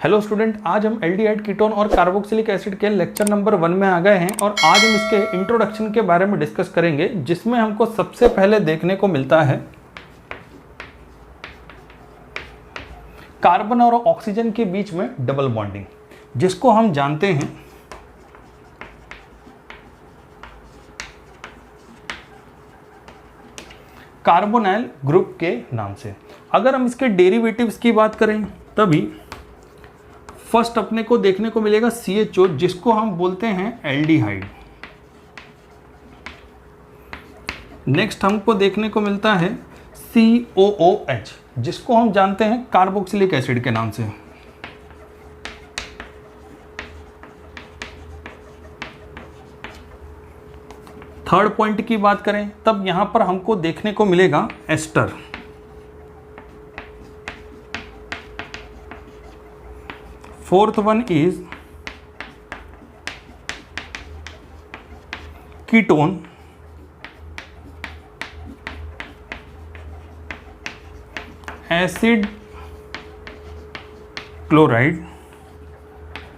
Hello student, आज हम aldehyde ketone और कार्बोक्सिलिक एसिड के लेक्चर नंबर 1 में आ गए हैं और आज हम इसके इंट्रोडक्शन के बारे में डिस्कस करेंगे, जिसमें हमको सबसे पहले देखने को मिलता है कार्बन और ऑक्सीजन के बीच में डबल बॉन्डिंग, जिसको हम जानते हैं कार्बोनाइल ग्रुप के नाम से। अगर हम इसके डेरिवेटिव्स की बात करें तभी फर्स्ट अपने को देखने को मिलेगा CHO, जिसको हम बोलते हैं एल्डिहाइड। नेक्स्ट हमको देखने को मिलता है COOH, जिसको हम जानते हैं कार्बोक्सिलिक एसिड के नाम से। थर्ड पॉइंट की बात करें तब यहां पर हमको देखने को मिलेगा ester. Fourth one is ketone. Acid chloride.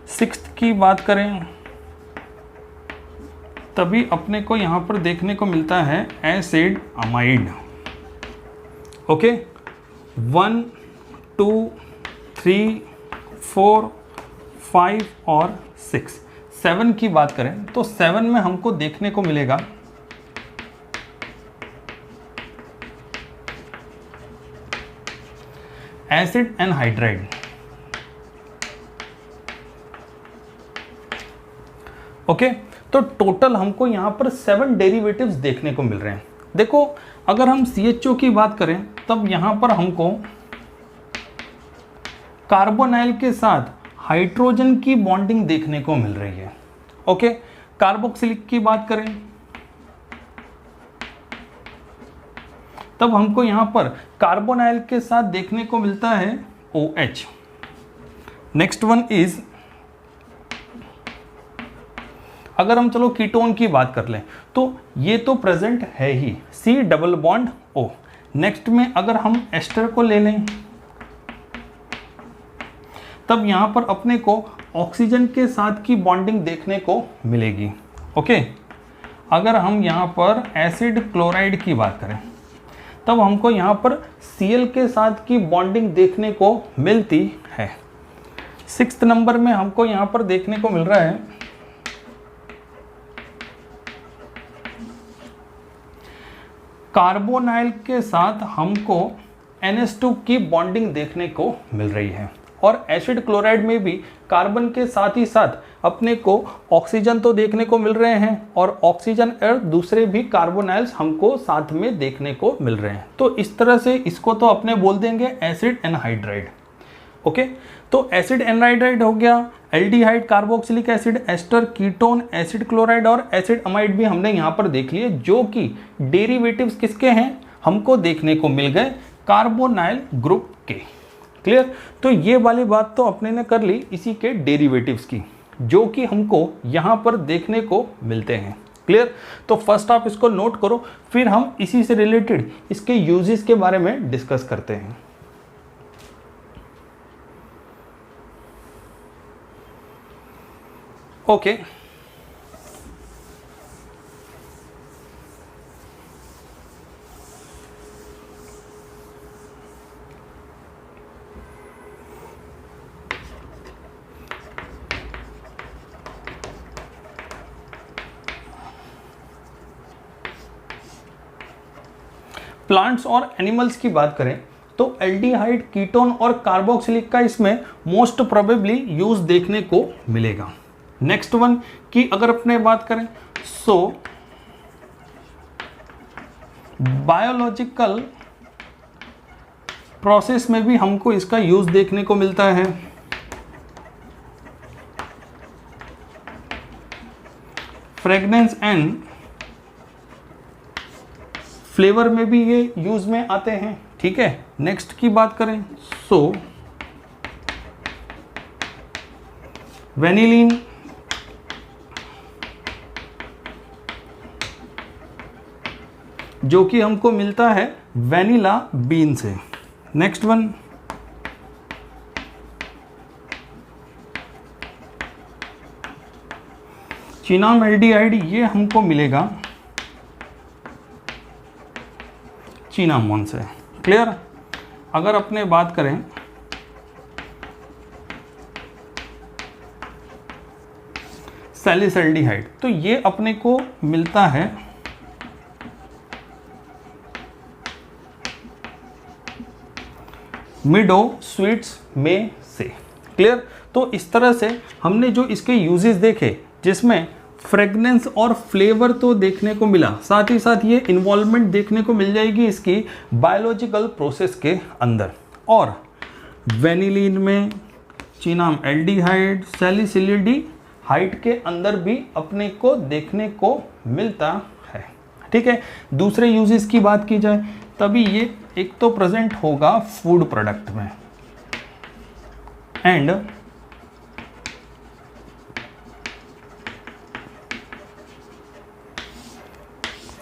Sixth की बात करें तभी अपने को यहां पर देखने को मिलता है एसिड अमाइड। ओके, 1 2 3 4 5 और 6। 7 की बात करें तो 7 में हमको देखने को मिलेगा एसिड एनहाइड्राइड। ओके, तो टोटल हमको यहां पर 7 डेरिवेटिव्स देखने को मिल रहे हैं। देखो, अगर हम CHO की बात करें तब यहां पर हमको कार्बोनाइल के साथ हाइड्रोजन की बॉन्डिंग देखने को मिल रही है। ओके, कार्बोक्सिलिक की बात करें तब हमको यहां पर कार्बोनाइल के साथ देखने को मिलता है OH। नेक्स्ट वन इज, अगर हम चलो कीटोन की बात कर लें तो ये तो प्रेजेंट है ही, C double bond O। Next में अगर हम एस्टर को ले लें तब यहां पर अपने को ऑक्सीजन के साथ की बॉन्डिंग देखने को मिलेगी। ओके, अगर हम यहां पर एसिड क्लोराइड की बात करें तब हमको यहां पर Cl के साथ की बॉन्डिंग देखने को मिलती है। 6th नंबर में हमको यहां पर देखने को मिल रहा है कार्बोनाइल के साथ हमको NH2 की बॉन्डिंग देखने को मिल रही है। और एसिड क्लोराइड में भी कार्बन के साथ ही साथ अपने को ऑक्सीजन तो देखने को मिल रहे हैं और ऑक्सीजन और दूसरे भी कार्बोनाइल्स हमको साथ में देखने को मिल रहे हैं। तो इस तरह से इसको तो अपने बोल देंगे एसिड एनहाइड्राइड। ओके, तो एसिड एनहाइड्राइड हो गया, aldehyde, carboxylic acid, ester, ketone, acid chloride और एसिड अमाइड भी हमने यहाँ पर देख लिए, जो कि डेरिवेटिव्स किसके हैं, हमको देखने को मिल गए कार्बोनाइल ग्रुप के। क्लियर? तो ये वाली बात तो अपने ने कर ली इसी के डेरिवेटिव्स की, जो कि हमको यहां पर देखने को मिलते हैं। क्लियर? तो फर्स्ट आप इसको नोट करो, फिर हम इसी से रिलेटेड इसके यूजेस के बारे में डिस्कस करते हैं। ओके, प्लांट्स और एनिमल्स की बात करें तो एल्डिहाइड, कीटोन और कार्बोक्सिलिक का इसमें मोस्ट प्रोबेबली यूज देखने को मिलेगा। नेक्स्ट वन की अगर अपने बात करें सो बायोलॉजिकल प्रोसेस में भी हमको इसका यूज देखने को मिलता है। फ्रेगनेंस एंड फ्लेवर में भी ये यूज में आते हैं। ठीक है, नेक्स्ट की बात करें सो वेनिलीन, जो कि हमको मिलता है वेनिला बीन से। नेक्स्ट वन चिनामेल्डिहाइड ये हमको मिलेगा चिनामोन से। क्लियर। अगर अपने बात करें सैलिसल्डिहाइड तो ये अपने को मिलता है मिडो स्वीट्स में से। क्लियर। तो इस तरह से हमने जो इसके यूजेस देखे, जिसमें फ्रेगनेंस और फ्लेवर तो देखने को मिला, साथ ही साथ ये इन्वॉल्वमेंट देखने को मिल जाएगी इसकी बायोलॉजिकल प्रोसेस के अंदर। और वेनिलीन में चिनामेल्डिहाइड सैलिसिलिडिहाइड के अंदर भी अपने को देखने को मिलता है। ठीक है। दूसरे यूजेस की बात की जाए तभी ये एक तो प्रेजेंट होगा फूड प्रोडक्ट में एंड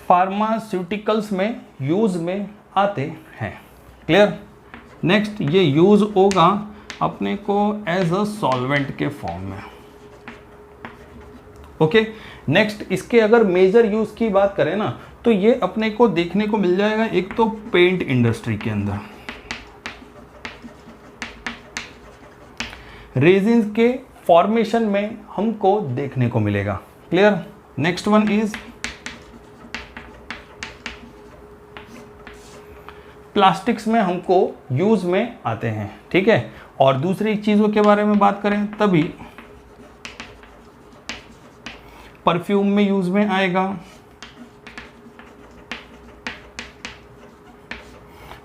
फार्मास्यूटिकल्स में यूज में आते हैं। क्लियर। नेक्स्ट ये यूज होगा अपने को एज अ सॉल्वेंट के फॉर्म में। ओके। नेक्स्ट इसके अगर मेजर यूज की बात करें ना तो ये अपने को देखने को मिल जाएगा एक तो पेंट इंडस्ट्री के अंदर, रेजिन्स के फॉर्मेशन में हमको देखने को मिलेगा। Clear. Next one is plastics में हमको यूज में आते हैं। ठीक है। और दूसरी चीजों के बारे में बात करें तभी परफ्यूम में यूज में आएगा,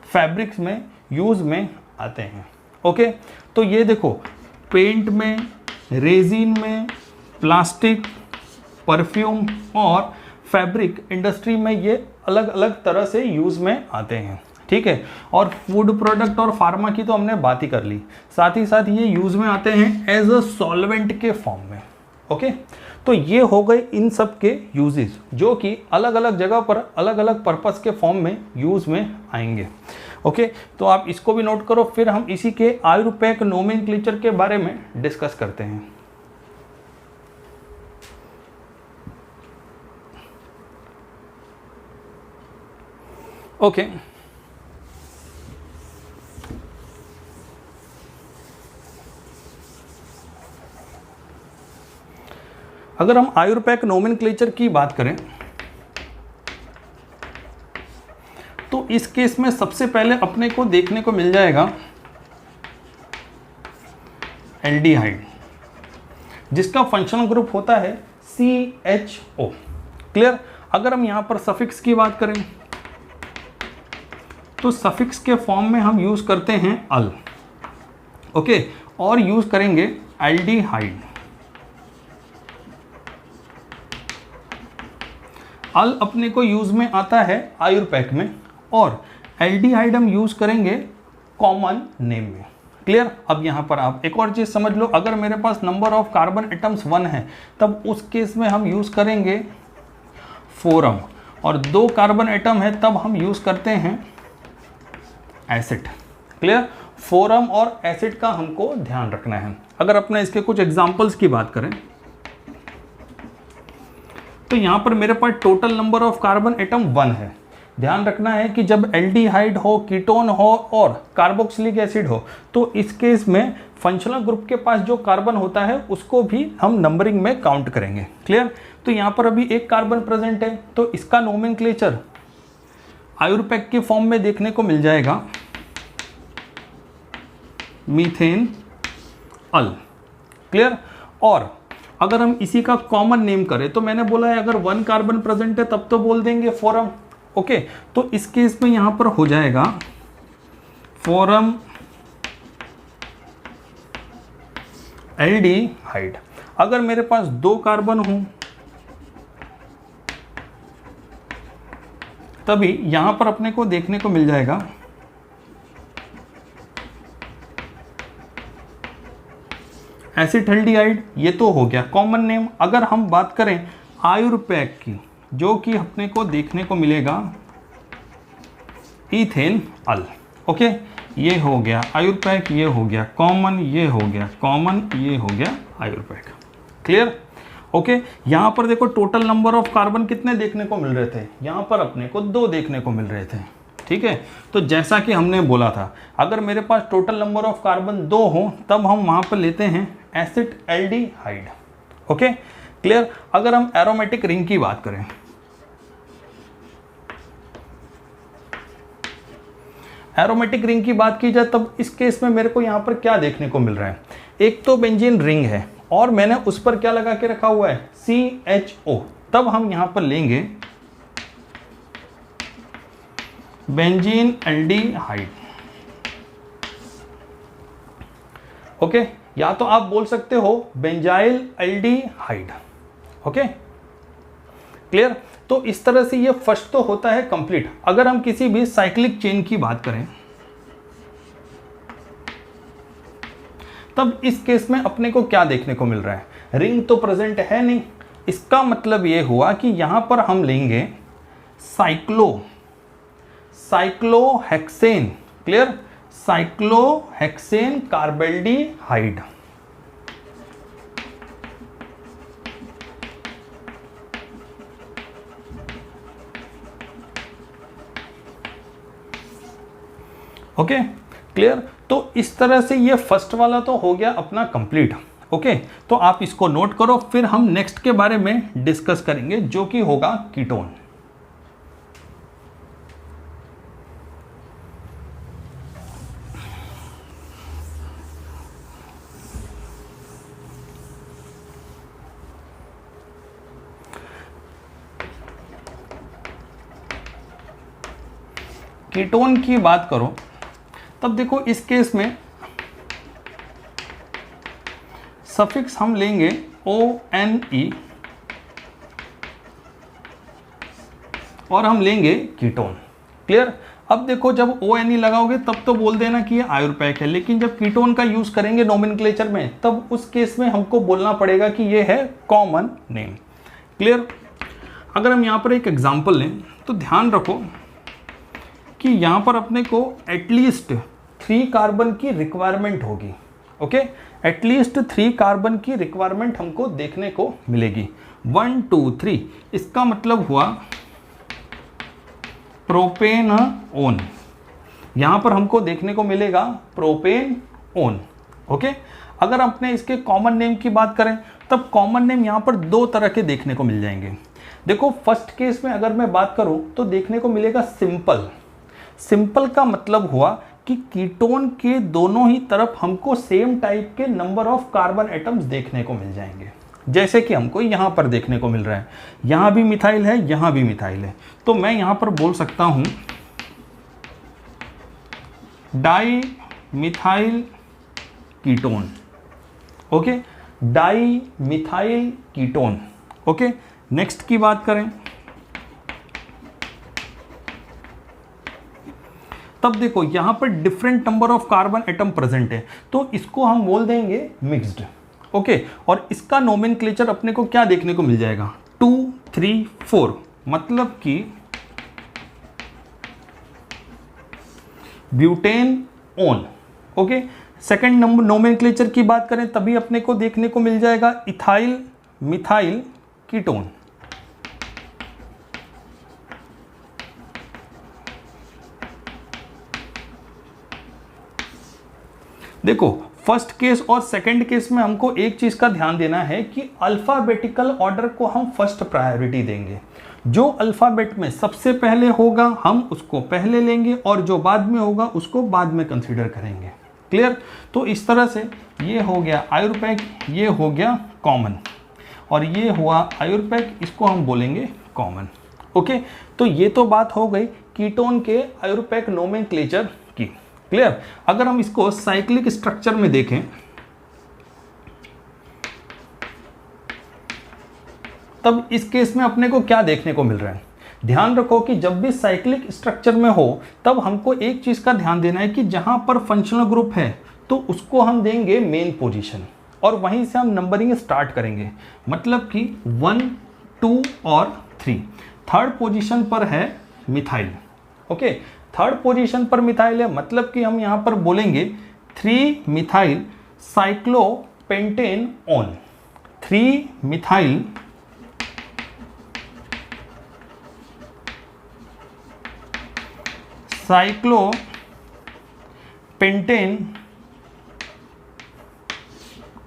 फैब्रिक्स में यूज में आते हैं। ओके। तो ये देखो पेंट में, रेजिन में, प्लास्टिक, परफ्यूम और फैब्रिक इंडस्ट्री में ये अलग अलग तरह से यूज में आते हैं। ठीक है। और फूड प्रोडक्ट और फार्मा की तो हमने बात ही कर ली, साथ ही साथ ये यूज में आते हैं एज अ सॉल्वेंट के फॉर्म में। ओके। तो ये हो गए इन सब के यूजेस जो कि अलग अलग जगह पर अलग अलग पर्पस के फॉर्म में यूज में आएंगे। ओके। तो आप इसको भी नोट करो, फिर हम इसी के आयुर्वेदिक नोमेनक्लेचर के बारे में डिस्कस करते हैं। ओके। अगर हम आयुर्वेदिक नोमेनक्लेचर की बात करें तो इस केस में सबसे पहले अपने को देखने को मिल जाएगा एल्डिहाइड, जिसका फंक्शनल ग्रुप होता है CHO। क्लियर। अगर हम यहां पर सफिक्स की बात करें तो सफिक्स के फॉर्म में हम यूज करते हैं अल। ओके। और यूज करेंगे एल्डिहाइड। अल अपने को यूज में आता है आयुर्वेदिक में और एल्डिहाइड हम यूज करेंगे कॉमन नेम में। क्लियर। अब यहां पर आप एक और चीज समझ लो, अगर मेरे पास नंबर ऑफ कार्बन एटम्स 1 है तब उस केस में हम यूज करेंगे फोरम, और 2 कार्बन एटम है तब हम यूज करते हैं एसिड। क्लियर। फोरम और एसिड का हमको ध्यान रखना है। अगर अपने इसके कुछ एग्जांपल्स की बात करें तो यहां पर मेरे पास total number of carbon atom 1 है। ध्यान रखना है कि जब एल्डिहाइड हो, कीटोन हो और कार्बोक्सिलिक एसिड हो तो इस केस में फंक्शनल ग्रुप के पास जो कार्बन होता है उसको भी हम नंबरिंग में काउंट करेंगे। क्लियर। तो यहां पर अभी एक कार्बन प्रेजेंट है तो इसका नोमेनक्लेचर आयुर्वेदिक के फॉर्म में देखने को मिल जाएगा मीथेन अल। क्लियर। और अगर हम इसी का कॉमन नेम करें तो मैंने बोला है अगर 1 कार्बन प्रेजेंट है तब तो बोल देंगे फोरम। ओके। तो इस केस में यहां पर हो जाएगा फोरम एल्डिहाइड। अगर मेरे पास 2 कार्बन हो तभी यहां पर अपने को देखने को मिल जाएगा एसिटाल्डिहाइड। ये तो हो गया कॉमन नेम। अगर हम बात करें आयुर्वेदिक की जो कि अपने को देखने को मिलेगा इथेन अल। ओके। ये हो गया आयुर्वेदिक, ये हो गया कॉमन, ये हो गया कॉमन, ये हो गया आयुर्वेदिक। क्लियर। ओके, यहाँ पर देखो टोटल नंबर ऑफ कार्बन कितने देखने को मिल रहे थे, यहाँ पर अपने को 2 देखने को मिल रहे थे। ठीक है, तो जैसा कि हमने बोला था, अगर मेरे पास टोटल नंबर ऑफ कार्बन 2 हो तब हम वहाँ पर लेते हैं एसिड एल्डिहाइड। Okay, clear. अगर हम एरोमेटिक रिंग की बात करें, एरोमेटिक रिंग की बात की जाए तब इस केस में मेरे को यहाँ पर क्या देखने को मिल रहा है, एक तो बेंजीन रिंग है और मैंने उस पर क्या लगा के रखा हुआ है, CHO। तब हम यहाँ पर लेंगे बेंजीन एल्डिहाइड। ओके, या तो आप बोल सकते हो बेंजाइल एल्डिहाइड। Okay, clear. तो इस तरह से ये फर्स्ट तो होता है कंप्लीट। अगर हम किसी भी साइक्लिक चेन की बात करें तब इस केस में अपने को क्या देखने को मिल रहा है, रिंग तो प्रेजेंट है नहीं, इसका मतलब ये हुआ कि यहां पर हम लेंगे cyclohexane. Clear, cyclohexane carbaldehyde. Okay, clear. तो इस तरह से ये फर्स्ट वाला तो हो गया अपना कंप्लीट। ओके, तो आप इसको नोट करो, फिर हम नेक्स्ट के बारे में डिस्कस करेंगे जो कि होगा कीटोन। कीटोन की बात करो तब देखो इस केस में सफिक्स हम लेंगे ONE और हम लेंगे कीटोन। क्लियर। अब देखो जब ONE लगाओगे तब तो बोल देना कि ये आयुर्पैक है, लेकिन जब कीटोन का यूज करेंगे नोमेनक्लेचर में तब उस केस में हमको बोलना पड़ेगा कि ये है कॉमन नेम। क्लियर। अगर हम यहाँ पर एक एग्जांपल लें तो ध्यान रखो कि यहाँ पर अपने को एटलीस्ट 3 कार्बन की रिक्वायरमेंट होगी। ओके, एटलीस्ट 3 कार्बन की रिक्वायरमेंट हमको देखने को मिलेगी। 1 2 3, इसका मतलब हुआ प्रोपेनओन। यहाँ पर हमको देखने को मिलेगा प्रोपेनओन। ओके, अगर अपने इसके कॉमन नेम की बात करें तब कॉमन नेम यहाँ पर 2 तरह के देखने को मिल जाएंगे। देखो फर्स्ट केस में अगर मैं बात करूँ तो देखने को मिलेगा सिंपल। सिंपल का मतलब हुआ कि कीटोन के दोनों ही तरफ हमको सेम टाइप के नंबर ऑफ कार्बन एटम्स देखने को मिल जाएंगे, जैसे कि हमको यहाँ पर देखने को मिल रहा है। यहाँ भी मिथाइल है, यहाँ भी मिथाइल है, तो मैं यहाँ पर बोल सकता हूँ di methyl ketone. Okay, di methyl ketone. Okay, next की बात करें तब देखो यहाँ पर different number of carbon atom present है, तो इसको हम बोल देंगे मिक्स्ड। ओके, और इसका नोमेनक्लेचर अपने को क्या देखने को मिल जाएगा, 2 3 4, मतलब कि butane own. Okay, second number nomenclature की बात करें तभी अपने को देखने को मिल जाएगा इथाइल मिथाइल कीटोन। देखो फर्स्ट केस और सेकंड केस में हमको एक चीज का ध्यान देना है कि अल्फाबेटिकल ऑर्डर को हम फर्स्ट प्रायोरिटी देंगे। जो अल्फाबेट में सबसे पहले होगा हम उसको पहले लेंगे और जो बाद में होगा उसको बाद में कंसीडर करेंगे। क्लियर। तो इस तरह से ये हो गया आयुर्पैक, ये हो गया कॉमन, और ये हुआ आयुर्पैक, इसको हम बोलेंगे कॉमन। ओके, तो ये तो बात हो गई कीटोन के आयुर्पैक नोमेनक्लेचर की। क्लियर। अगर हम इसको साइक्लिक स्ट्रक्चर में देखें तब इस केस में अपने को क्या देखने को मिल रहा है, ध्यान रखो कि जब भी साइक्लिक स्ट्रक्चर में हो तब हमको एक चीज का ध्यान देना है कि जहां पर फंक्शनल ग्रुप है तो उसको हम देंगे मेन पोजीशन और वहीं से हम नंबरिंग स्टार्ट करेंगे। मतलब कि 1 2 और 3। थर्ड पोजीशन पर है मिथाइल। ओके, थर्ड पोजीशन पर मिथाइल है, मतलब कि हम यहां पर बोलेंगे 3 methyl cyclopentane one. Three methyl cyclopentane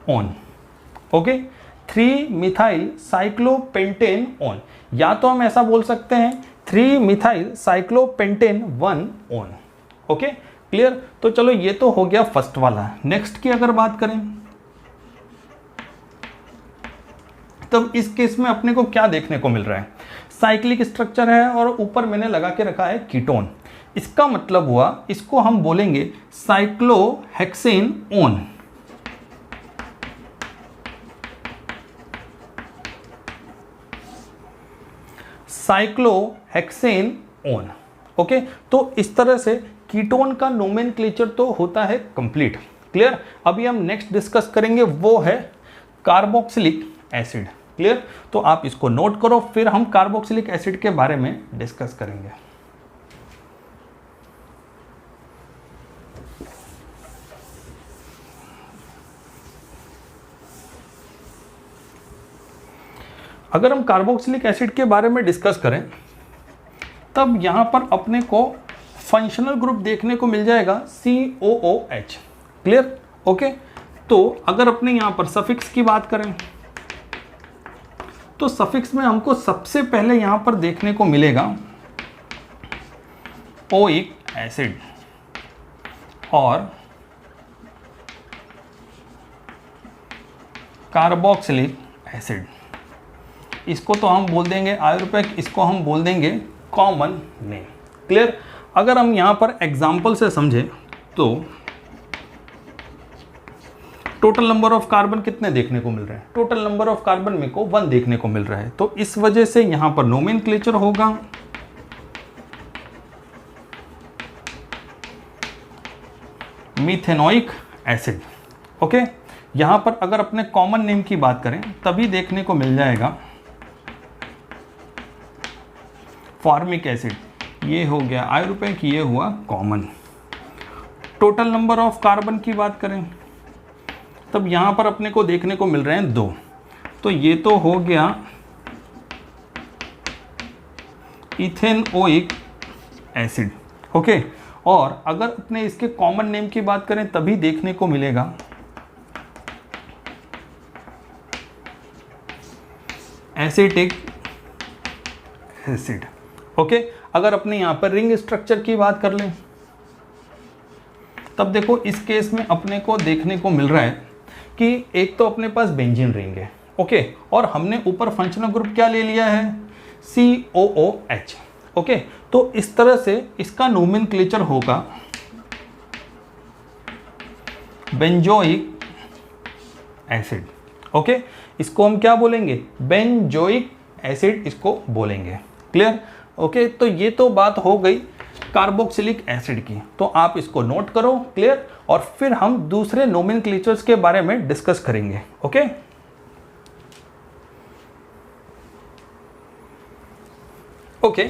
one. Okay, three methyl cyclopentane one, या तो हम ऐसा बोल सकते हैं three methyl cyclopentane 1 one. Okay, clear. तो चलो ये तो हो गया फर्स्ट वाला। नेक्स्ट की अगर बात करें तब इस केस में अपने को क्या देखने को मिल रहा है, साइक्लिक स्ट्रक्चर है और ऊपर मैंने लगा के रखा है कीटोन। इसका मतलब हुआ इसको हम बोलेंगे cyclohexane on. Cyclohexane on. Okay, तो इस तरह से कीटोन का नोमेनक्लेचर तो होता है कंप्लीट। क्लियर। अभी हम नेक्स्ट डिस्कस करेंगे वो है कार्बोक्सिलिक एसिड। क्लियर। तो आप इसको नोट करो, फिर हम कार्बोक्सिलिक एसिड के बारे में डिस्कस करेंगे। अगर हम कार्बोक्सिलिक एसिड के बारे में डिस्कस करें तब यहां पर अपने को फंक्शनल ग्रुप देखने को मिल जाएगा COOH। क्लियर। ओके, तो अगर अपने यहां पर सफिक्स की बात करें तो सफिक्स में हमको सबसे पहले यहां पर देखने को मिलेगा ओइक एसिड और कार्बोक्सिलिक एसिड। इसको तो हम बोल देंगे आयुर्वेदिक, इसको हम बोल देंगे कॉमन नेम। क्लियर। अगर हम यहां पर एग्जाम्पल से समझें तो टोटल नंबर ऑफ कार्बन कितने देखने को मिल रहे हैं, टोटल नंबर ऑफ कार्बन में को 1 देखने को मिल रहा है। तो इस वजह से यहां पर नोमेनक्लेचर होगा मीथेनोइक एसिड। ओके, यहां पर अगर अपने कॉमन नेम की बात करें तभी देखने को मिल जाएगा फॉर्मिक एसिड। ये हो गया आयुर्वेदिक, ये हुआ common. Total number of carbon की बात करें तब यहां पर अपने को देखने को मिल रहे हैं 2। तो ये तो हो गया इथेनोइक एसिड। ओके, और अगर अपने इसके कॉमन नेम की बात करें तभी देखने को मिलेगा एसिटिक एसिड। ओके, अगर अपने यहां पर रिंग स्ट्रक्चर की बात कर लें तब देखो इस केस में अपने को देखने को मिल रहा है कि एक तो अपने पास बेंजीन रिंग है। ओके, और हमने ऊपर फंक्शनल ग्रुप क्या ले लिया है, COOH। ओके, तो इस तरह से इसका नोमेनक्लेचर होगा बेंजोइक एसिड। ओके, इसको हम क्या बोलेंगे, बेंजोइक एसिड इसको बोलेंगे। क्लियर। ओके, तो ये तो बात हो गई कार्बोक्सिलिक एसिड की, तो आप इसको नोट करो। क्लियर। और फिर हम दूसरे नोमेनक्लेचर्स के बारे में डिस्कस करेंगे। ओके, ओके,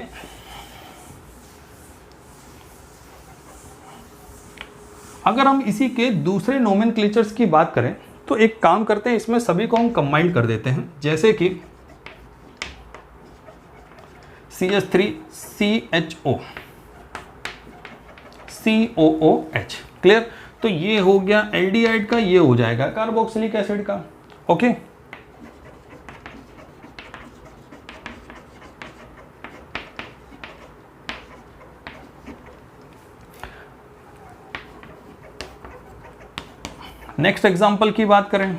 अगर हम इसी के दूसरे नोमेनक्लेचर्स की बात करें तो एक काम करते हैं, इसमें सभी को हम कंबाइन कर देते हैं। जैसे कि CH3CHO COOH। क्लियर। तो ये हो गया एल्डिहाइड का, ये हो जाएगा कार्बोक्सिलिक एसिड का। ओके, नेक्स्ट एग्जांपल की बात करें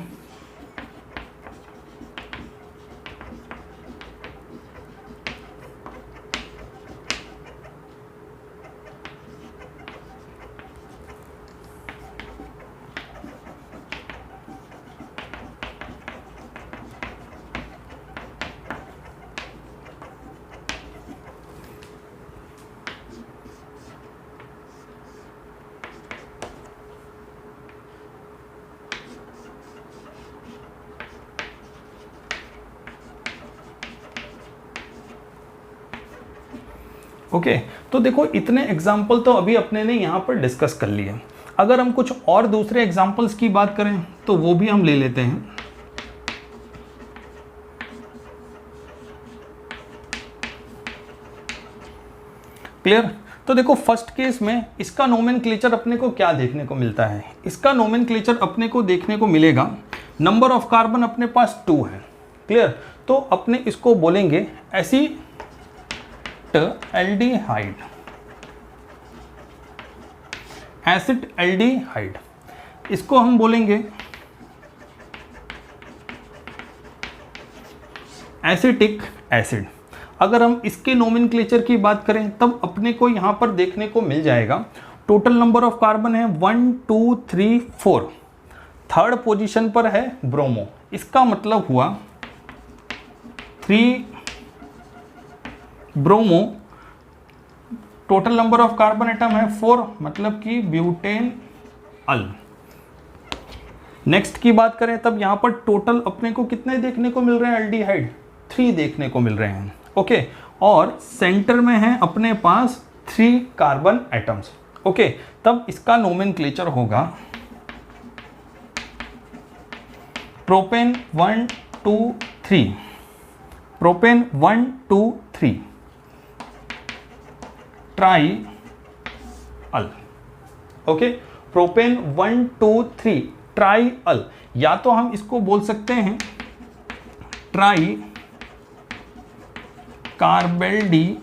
ओके, तो देखो इतने एग्जाम्पल तो अभी अपने ने यहाँ पर डिस्कस कर लिए। अगर हम कुछ और दूसरे एग्जाम्पल्स की बात करें तो वो भी हम ले लेते हैं। क्लियर। तो देखो फर्स्ट केस में इसका नोमेनक्लेचर अपने को क्या देखने को मिलता है, इसका नोमेनक्लेचर अपने को देखने को मिलेगा, नंबर ऑफ कार्बन अपने पास 2 है। क्लियर। तो अपने इसको बोलेंगे एसिटल्डिहाइड, एसिटल्डिहाइड। इसको हम बोलेंगे एसिटिक एसिड। अगर हम इसके नोमेनक्लेचर की बात करें तब अपने को यहां पर देखने को मिल जाएगा टोटल नंबर ऑफ कार्बन है 1 2 3 4, थर्ड पोजीशन पर है ब्रोमो, इसका मतलब हुआ 3 bromo, total number of carbon atom है 4, मतलब कि ब्यूटेन अल। नेक्स्ट की बात करें तब यहां पर टोटल अपने को कितने देखने को मिल रहे हैं एल्डिहाइड, 3 देखने को मिल रहे हैं। ओके, और सेंटर में है अपने पास 3 कार्बन एटम्स। ओके, तब इसका नोमेनक्लेचर होगा प्रोपेन 1 2 3, प्रोपेन 1 2 3 ट्राई अल। ओके, प्रोपेन 1 2 3 ट्राई अल, या तो हम इसको बोल सकते हैं try carbaldehyde.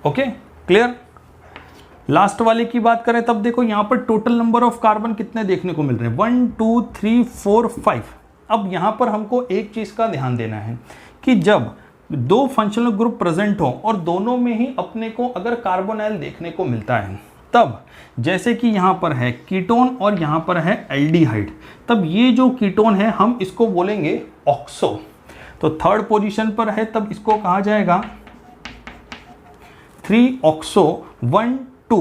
Okay, clear. Last वाले की बात करें तब देखो यहां पर टोटल नंबर ऑफ कार्बन कितने देखने को मिल रहे हैं 1 2 3 4 5। अब यहां पर हमको एक चीज का ध्यान देना है कि जब 2 फंक्शनल ग्रुप प्रेजेंट हो और दोनों में ही अपने को अगर कार्बोनाइल देखने को मिलता है, तब जैसे कि यहां पर है कीटोन और यहां पर है एल्डिहाइड, तब ये जो कीटोन है हम इसको बोलेंगे ऑक्सो। तो थर्ड पोजीशन पर है तब इसको कहा जाएगा 3 oxo 1 2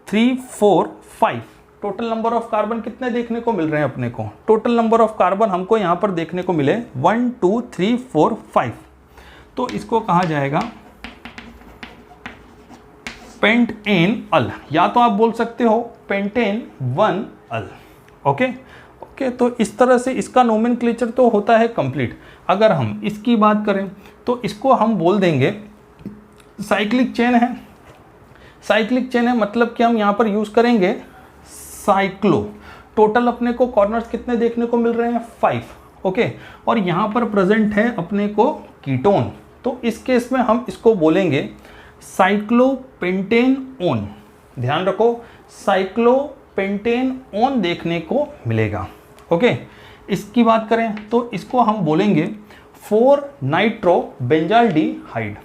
3 4 5। Total number of carbon कितने देखने को मिल रहे हैं अपने को, टोटल नंबर ऑफ कार्बन हमको यहां पर देखने को मिले 1 2 3 4 5। तो इसको कहा जाएगा पेंटेन अल, या तो आप बोल सकते हो पेंटेन 1 अल। ओके, तो इस तरह से इसका नोमेनक्लेचर तो होता है कंप्लीट। अगर हम इसकी बात करें तो इसको हम बोल देंगे साइक्लिक चेन है, साइक्लिक चेन है मतलब कि हम यहाँ पर यूज करेंगे साइक्लो। टोटल अपने को कॉर्नर्स कितने देखने को मिल रहे हैं 5। ओके, और यहाँ पर प्रेजेंट है अपने को कीटोन, तो इस केस में हम इसको बोलेंगे साइक्लोपेंटेन ओन। ध्यान रखो, साइक्लोपेंटेन ओन देखने को मिलेगा। ओके, इसकी बात करें तो इसको हम बोलेंगे 4 nitro benzaldehyde,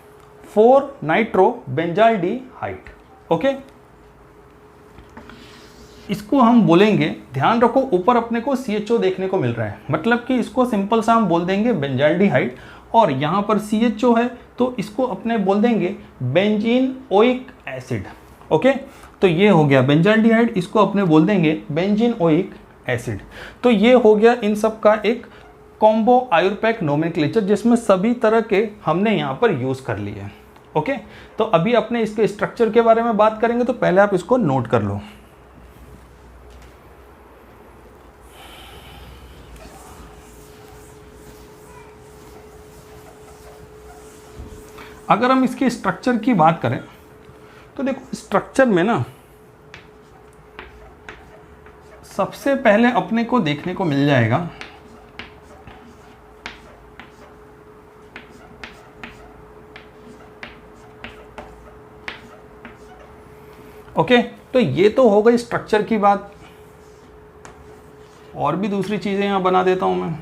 4 nitro benzaldehyde. Okay, इसको हम बोलेंगे, ध्यान रखो ऊपर अपने को CHO देखने को मिल रहा है, मतलब कि इसको सिंपल सा हम बोल देंगे बेंजाल्डिहाइड, और यहाँ पर CHO है तो इसको अपने बोल देंगे बेंजीनोइक एसिड। ओके, तो ये हो गया बेंजाल्डिहाइड, इसको अपने बोल देंगे बेंजीनोइक एसिड। तो ये हो गया इन सब का एक कॉम्बो आयुर्पैक नोमेनक्लेचर जिसमें सभी तरह के हमने यहाँ पर यूज कर लिए हैं। ओके, तो अभी अपने इसके स्ट्रक्चर के बारे में बात करेंगे, तो पहले आप इसको नोट कर लो। अगर हम इसके स्ट्रक्चर की बात करें तो देखो स्ट्रक्चर में ना सबसे पहले अपने को देखने को मिल जाएगा ओके, तो ये तो हो गई स्ट्रक्चर की बात, और भी दूसरी चीजें यहां बना देता हूं मैं।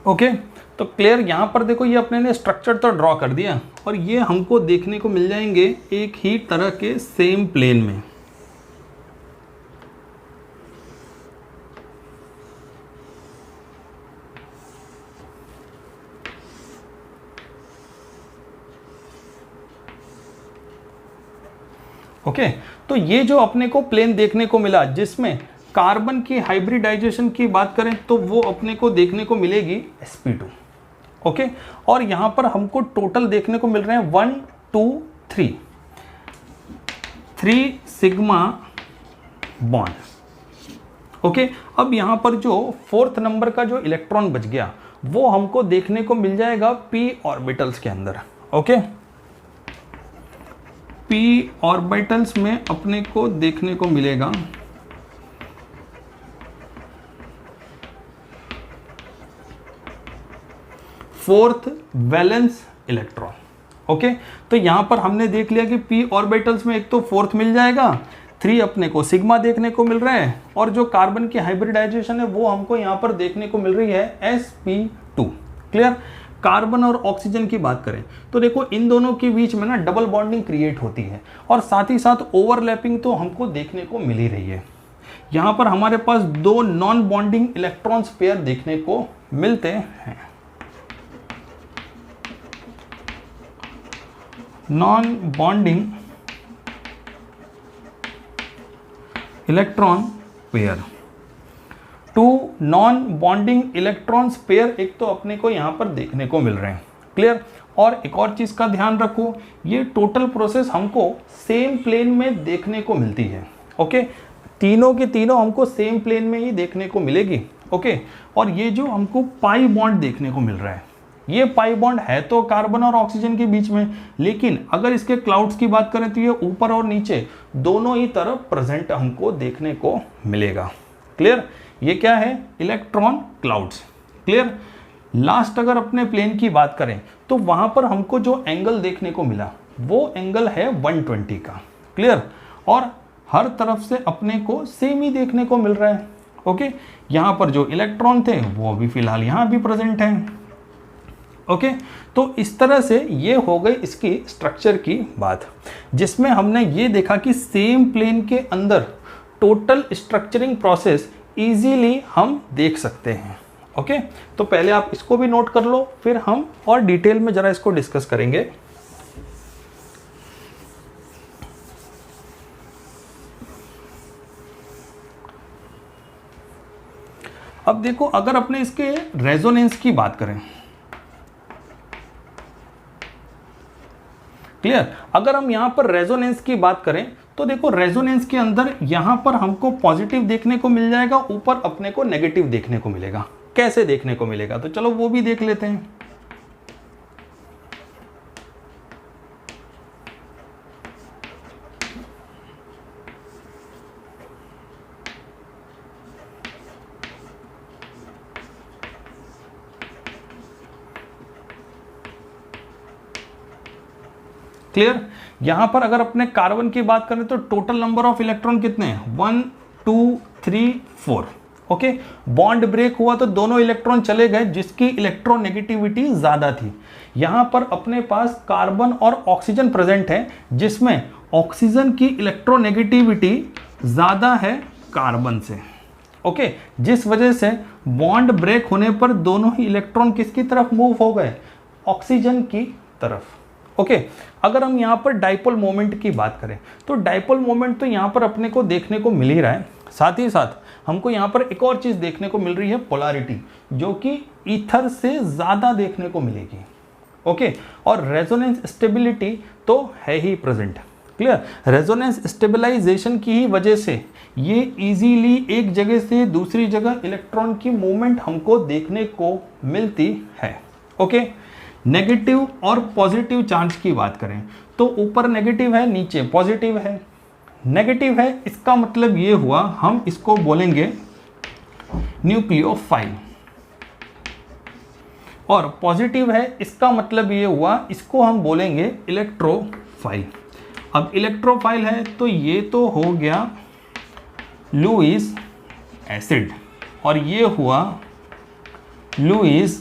ओके, तो क्लियर। यहाँ पर देखो ये अपने ने स्ट्रक्चर तो ड्रॉ कर दिया, और ये हमको देखने को मिल जाएंगे एक ही तरह के सेम प्लेन में। ओके, तो ये जो अपने को प्लेन देखने को मिला जिसमें कार्बन की हाइब्रिडाइजेशन की बात करें तो वो अपने को देखने को मिलेगी sp2। ओके, और यहां पर हमको टोटल देखने को मिल रहे हैं 1 2 3 सिग्मा बॉन्ड। ओके, अब यहां पर जो 4th नंबर का जो इलेक्ट्रॉन बच गया वो हमको देखने को मिल जाएगा p ऑर्बिटल्स के अंदर। ओके, p ऑर्बिटल्स में अपने को देखने को मिलेगा 4th वैलेंस इलेक्ट्रॉन। ओके, तो यहां पर हमने देख लिया कि p ऑर्बिटल्स में एक तो 4th मिल जाएगा, 3 अपने को सिग्मा देखने को मिल रहा है, और जो कार्बन की हाइब्रिडाइजेशन है वो हमको यहां पर देखने को मिल रही है sp2। क्लियर। कार्बन और ऑक्सीजन की बात करें तो देखो इन दोनों के बीच में ना डबल बॉन्डिंग क्रिएट होती है और साथ ही साथ ओवरलैपिंग तो हमको देखने को मिल ही रही है। यहां पर हमारे पास 2 नॉन बॉन्डिंग इलेक्ट्रॉन्स पेयर देखने को मिलते हैं। Non bonding electron pair, 2 non bonding electrons pair एक तो अपने को यहां पर देखने को मिल रहे हैं। क्लियर। और एक और चीज का ध्यान रखो, ये टोटल प्रोसेस हमको सेम प्लेन में देखने को मिलती है। ओके, तीनों के तीनों हमको सेम प्लेन में ही देखने को मिलेगी। ओके, और ये जो हमको पाई बॉन्ड देखने को मिल रहा है, ये पाई बॉन्ड है तो कार्बन और ऑक्सीजन के बीच में, लेकिन अगर इसके क्लाउड्स की बात करें तो ये ऊपर और नीचे दोनों ही तरफ प्रेजेंट हमको देखने को मिलेगा। क्लियर। ये क्या है? Electron clouds. क्लियर। लास्ट अगर अपने प्लेन की बात करें तो वहां पर हमको जो एंगल देखने को मिला वो एंगल है 120 का। क्लियर। और हर तरफ से अपने को सेम ही देखने को मिल रहा है। ओके, यहां पर जो इलेक्ट्रॉन थे वो भी फिलहाल यहां भी प्रेजेंट हैं। ओके, तो इस तरह से ये हो गई इसकी स्ट्रक्चर की बात, जिसमें हमने ये देखा कि सेम प्लेन के अंदर टोटल स्ट्रक्चरिंग प्रोसेस इजीली हम देख सकते हैं। ओके, तो पहले आप इसको भी नोट कर लो, फिर हम और डिटेल में जरा इसको डिस्कस करेंगे। अब देखो, अगर अपने इसके रेजोनेंस की बात करें, क्लियर, अगर हम यहां पर रेजोनेंस की बात करें तो देखो रेजोनेंस के अंदर यहां पर हमको पॉजिटिव देखने को मिल जाएगा, ऊपर अपने को नेगेटिव देखने को मिलेगा। कैसे देखने को मिलेगा तो चलो वो भी देख लेते हैं। क्लियर। यहां पर अगर अपने कार्बन की बात करें तो टोटल नंबर ऑफ इलेक्ट्रॉन कितने हैं? 1 2 3 4। ओके, बॉन्ड ब्रेक हुआ तो दोनों इलेक्ट्रॉन चले गए जिसकी इलेक्ट्रोनेगेटिविटी ज्यादा थी। यहां पर अपने पास कार्बन और ऑक्सीजन प्रेजेंट है जिसमें ऑक्सीजन की इलेक्ट्रोनेगेटिविटी ज्यादा है कार्बन से। ओके, जिस वजह से बॉन्ड ब्रेक होने पर दोनों ही इलेक्ट्रॉन किसकी तरफ मूव हो गए? ऑक्सीजन की तरफ। ओके, अगर हम यहां पर डाइपोल मोमेंट की बात करें तो डाइपोल मोमेंट तो यहां पर अपने को देखने को मिल ही रहा है, साथ ही साथ हमको यहां पर एक और चीज देखने को मिल रही है, पोलैरिटी, जो कि ईथर से ज्यादा देखने को मिलेगी। ओके, और रेजोनेंस स्टेबिलिटी तो है ही प्रेजेंट। क्लियर। रेजोनेंस स्टेबलाइजेशन की ही वजह से ये इजीली एक जगह से दूसरी जगह इलेक्ट्रॉन की मूवमेंट हमको देखने को मिलती है। ओके, नेगेटिव और पॉजिटिव चार्ज की बात करें तो ऊपर नेगेटिव है, नीचे पॉजिटिव है। नेगेटिव है इसका मतलब ये हुआ, हम इसको बोलेंगे न्यूक्लियोफाइल, और पॉजिटिव है इसका मतलब ये हुआ, इसको हम बोलेंगे इलेक्ट्रोफाइल। अब इलेक्ट्रोफाइल है तो ये तो हो गया लुईस एसिड और ये हुआ लुईस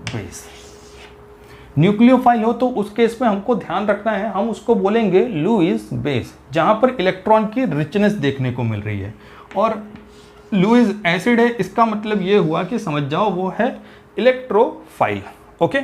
बेस। न्यूक्लियोफाइल हो तो उस केस में हमको ध्यान रखना है, हम उसको बोलेंगे लुईस बेस, जहां पर इलेक्ट्रॉन की रिचनेस देखने को मिल रही है। और लुईस एसिड है इसका मतलब ये हुआ कि समझ जाओ वो है इलेक्ट्रोफाइल। ओके,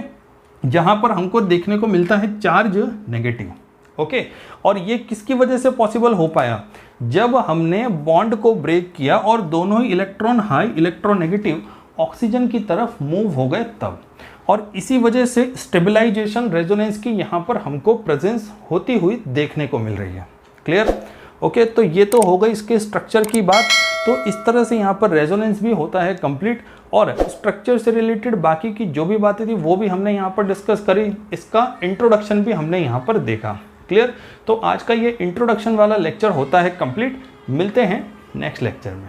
जहां पर हमको देखने को मिलता है चार्ज नेगेटिव। ओके। और ये किसकी वजह से पॉसिबल हो पाया? जब हमने बॉन्ड को ब्रेक किया और दोनों ही electron high electron negative oxygen की तरफ मूव हो गए तब। और इसी वजह से स्टेबलाइजेशन रेजोनेंस की यहाँ पर हमको प्रेजेंस होती हुई देखने को मिल रही है। क्लियर? ओके, तो ये तो हो गई इसके स्ट्रक्चर की बात। तो इस तरह से यहाँ पर रेजोनेंस भी होता है कंप्लीट, और स्ट्रक्चर से रिलेटेड बाकी की जो भी बातें थी वो भी हमने यहाँ पर डिस्कस करी। इसका इंट्रोडक्शन भी हमने यहाँ पर देखा। क्लियर? तो आज का ये इंट्रोडक्शन वाला लेक्चर होता है कंप्लीट। मिलते हैं नेक्स्ट लेक्चर में।